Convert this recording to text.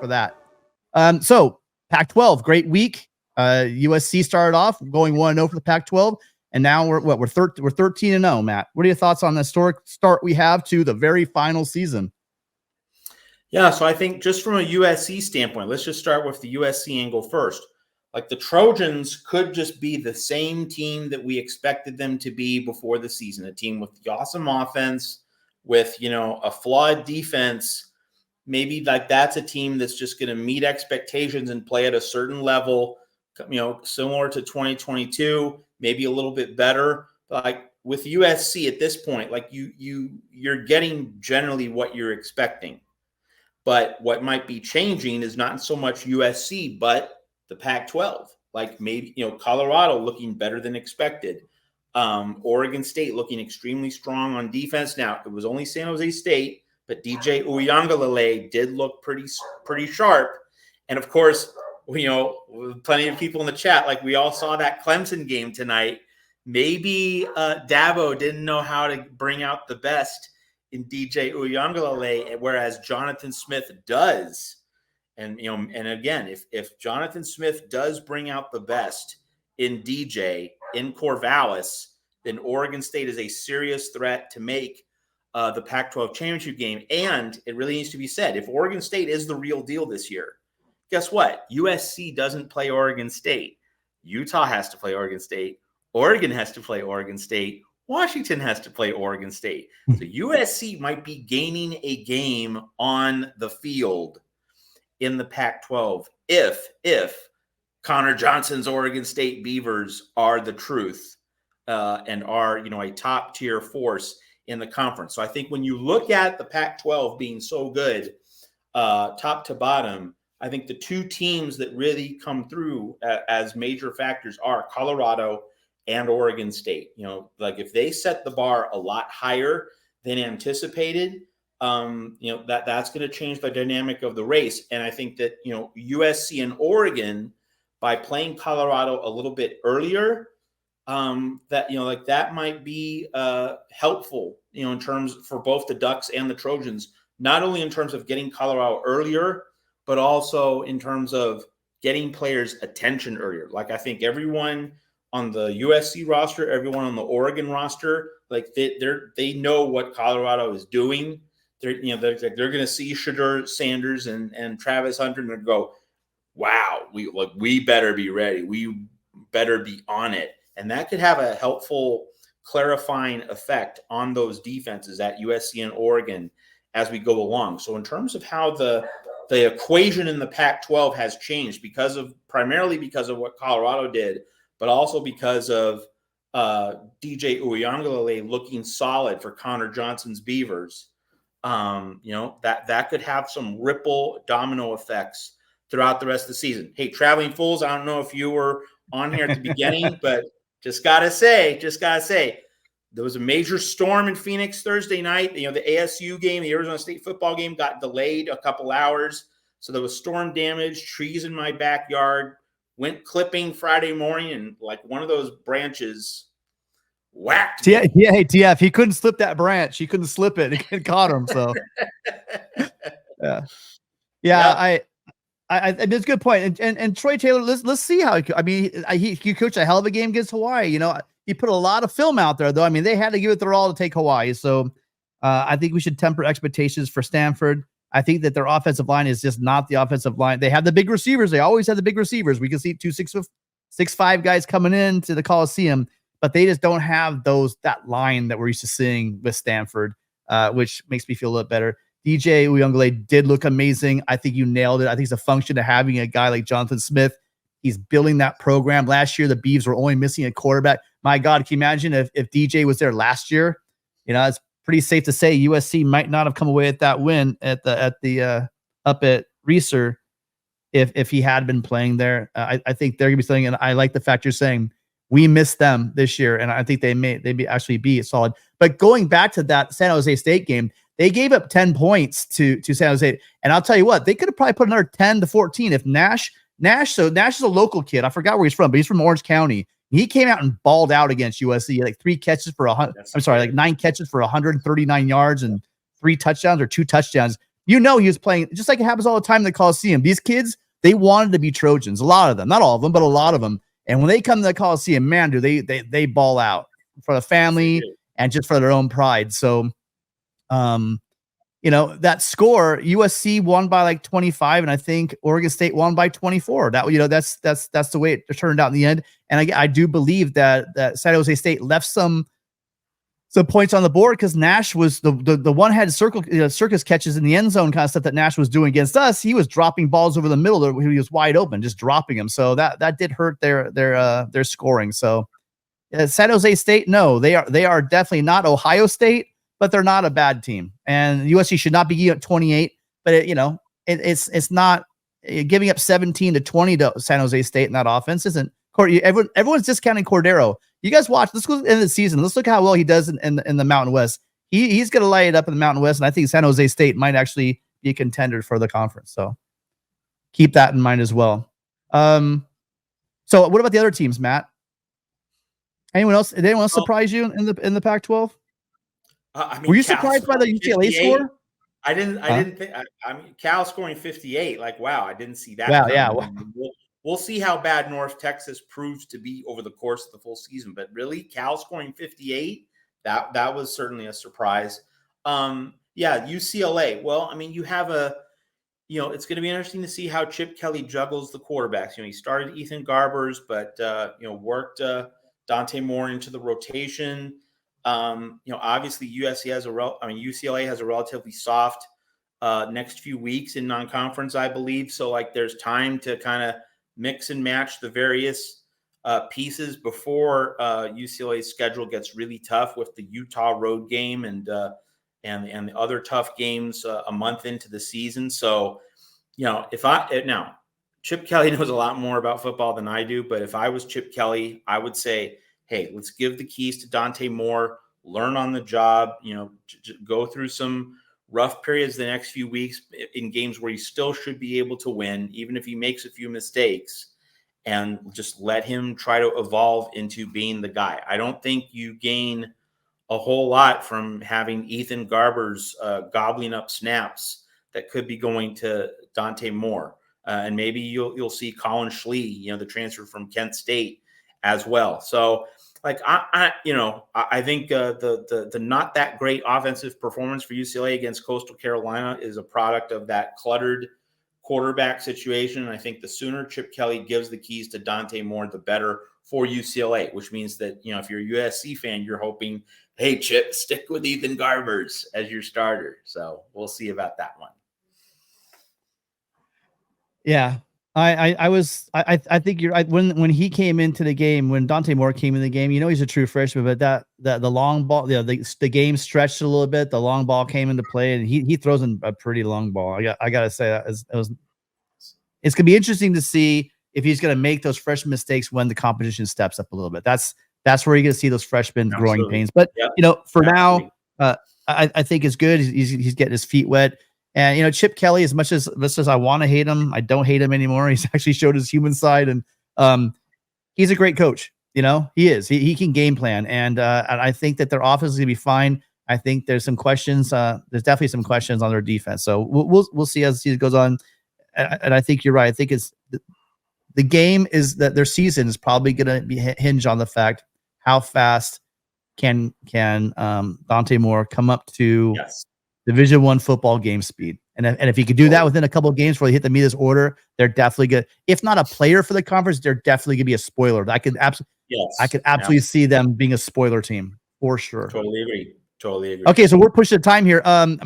for that. So Pac-12, great week. USC started off going 1-0 for the Pac-12, and now we're 13-0. Matt, what are your thoughts on the historic start we have to the very final season? Yeah, so I think just from a USC standpoint, let's just start with the USC angle first. Like the Trojans could just be the same team that we expected them to be before the season, a team with the awesome offense, with, a flawed defense. Maybe like that's a team that's just going to meet expectations and play at a certain level, similar to 2022, maybe a little bit better. Like with USC at this point, like you're getting generally what you're expecting. But what might be changing is not so much USC, but the Pac-12. Like maybe, Colorado looking better than expected. Oregon State looking extremely strong on defense. Now, it was only San Jose State, but DJ Uiagalelei did look pretty sharp. And of course, plenty of people in the chat, like we all saw that Clemson game tonight. Maybe Dabo didn't know how to bring out the best in DJ Uiagalelei, whereas Jonathan Smith does. And and again, if Jonathan Smith does bring out the best in DJ in Corvallis, then Oregon State is a serious threat to make the Pac-12 championship game. And it really needs to be said, if Oregon State is the real deal this year, guess what? USC doesn't play Oregon State. Utah has to play Oregon State. Oregon has to play Oregon State. Washington has to play Oregon State. So USC might be gaining a game on the field in the Pac-12 if Connor Johnson's Oregon State Beavers are the truth and are, a top-tier force in the conference. So I think when you look at the Pac-12 being so good, top to bottom, I think the two teams that really come through as major factors are Colorado and Oregon State. Like if they set the bar a lot higher than anticipated, that's going to change the dynamic of the race. And I think that, USC and Oregon, by playing Colorado a little bit earlier, that might be helpful, in terms for both the Ducks and the Trojans, not only in terms of getting Colorado earlier, but also in terms of getting players' attention earlier. Like I think everyone on the USC roster, everyone on the Oregon roster, like they know what Colorado is doing. They're going to see Shedeur Sanders and Travis Hunter and go, wow, we better be ready. We better be on it. And that could have a helpful clarifying effect on those defenses at USC and Oregon as we go along. So in terms of how the equation in the Pac-12 has changed primarily because of what Colorado did, but also because of DJ Uiagalelei looking solid for Connor Johnson's Beavers, that could have some ripple domino effects throughout the rest of the season. Hey, Traveling Fools, I don't know if you were on here at the beginning, but just gotta say, there was a major storm in Phoenix Thursday night. The ASU game, the Arizona State football game, got delayed a couple hours. So there was storm damage, trees in my backyard. Went clipping Friday morning, and like one of those branches whacked. Yeah, hey, TF, he couldn't slip that branch. He couldn't slip it. It caught him. So, yeah. It's a good point. And Troy Taylor, let's see how. He coached a hell of a game against Hawaii. He put a lot of film out there, though. I mean, they had to give it their all to take Hawaii. So, I think we should temper expectations for Stanford. I think that their offensive line is just not the offensive line. They have the big receivers. They always have the big receivers. We can see 6'5" guys coming in to the Coliseum, but they just don't have that line that we're used to seeing with Stanford, which makes me feel a little better. DJ Uiagalelei did look amazing. I think you nailed it. I think it's a function of having a guy like Jonathan Smith. He's building that program. Last year, the Beavs were only missing a quarterback. My God, can you imagine if DJ was there last year? It's pretty safe to say USC might not have come away at that win up at Reser if he had been playing there. I think they're gonna be saying, and I like the fact you're saying we missed them this year, and I think they may actually be solid. But going back to that San Jose State game, they gave up 10 points to San Jose, and I'll tell you what, they could have probably put another 10 to 14 if Nash is a local kid. I forgot where he's from, but he's from Orange County. He came out and balled out against USC, like 9 catches for 139 yards and 3 touchdowns or 2 touchdowns. he was playing just like it happens all the time in the Coliseum. These kids, they wanted to be Trojans. A lot of them, not all of them, but a lot of them. And when they come to the Coliseum, man, do they ball out for the family and just for their own pride. So, that score, USC won by like 25, and I think Oregon State won by 24. That that's the way it turned out in the end. And I do believe that San Jose State left some points on the board because Nash was the one had circus catches in the end zone kind of stuff that Nash was doing against us. He was dropping balls over the middle. He was wide open, just dropping them. So that did hurt their scoring. So San Jose State, no, they are definitely not Ohio State, but they're not a bad team. And USC should not be at 28, but it's not giving up 17 to 20 to San Jose State in that offense isn't. Everyone's discounting Cordero. You guys watch. Let's go into the season. Let's look how well he does in the Mountain West. He's going to light it up in the Mountain West, and I think San Jose State might actually be a contender for the conference. So keep that in mind as well. So what about the other teams, Matt? Anyone else? Did anyone else surprise you in the Pac-12? Were you surprised by the UCLA score? I didn't think. I mean, Cal scoring 58. Like, wow, I didn't see that. Wow, yeah. We'll see how bad North Texas proves to be over the course of the full season. But really, Cal scoring 58, that was certainly a surprise. UCLA. Well, I mean, you have it's going to be interesting to see how Chip Kelly juggles the quarterbacks. He started Ethan Garbers, but worked Dante Moore into the rotation. Obviously UCLA has a relatively soft next few weeks in non-conference, I believe. So there's time to kind of mix and match the various pieces before UCLA's schedule gets really tough with the Utah road game and the other tough games a month into the season. So, Chip Kelly knows a lot more about football than I do, but if I was Chip Kelly, I would say, hey, let's give the keys to Dante Moore, learn on the job, go through some rough periods the next few weeks in games where he still should be able to win, even if he makes a few mistakes, and just let him try to evolve into being the guy. I don't think you gain a whole lot from having Ethan Garbers gobbling up snaps that could be going to Dante Moore. And maybe you'll see Colin Schlee, the transfer from Kent State as well. So I think the not that great offensive performance for UCLA against Coastal Carolina is a product of that cluttered quarterback situation. And I think the sooner Chip Kelly gives the keys to Dante Moore, the better for UCLA, which means that, if you're a USC fan, you're hoping, hey, Chip, stick with Ethan Garbers as your starter. So we'll see about that one. Yeah. I think you're right. When he came into the game, when Dante Moore came in the game, he's a true freshman, but that the long ball, the game stretched a little bit. The long ball came into play, and he throws in a pretty long ball. I gotta say that it's gonna be interesting to see if he's gonna make those freshman mistakes when the competition steps up a little bit. That's where you're gonna see those freshmen growing pains. But for now, I think it's good. He's getting his feet wet. And, Chip Kelly, as much as I want to hate him, I don't hate him anymore. He's actually showed his human side, and he's a great coach. He is. He can game plan, and I think that their offense is going to be fine. I think there's some questions. There's definitely some questions on their defense. So we'll see as the season goes on. And I think you're right. I think it's the game is that their season is probably going to be hinge on the fact how fast can Dante Moore come up to Division I football game speed. And if he could do that within a couple of games before they hit the Midas order, they're definitely good. If not a player for the conference, they're definitely gonna be a spoiler. I could absolutely see them being a spoiler team for sure. Totally agree. Okay, so we're pushing the time here.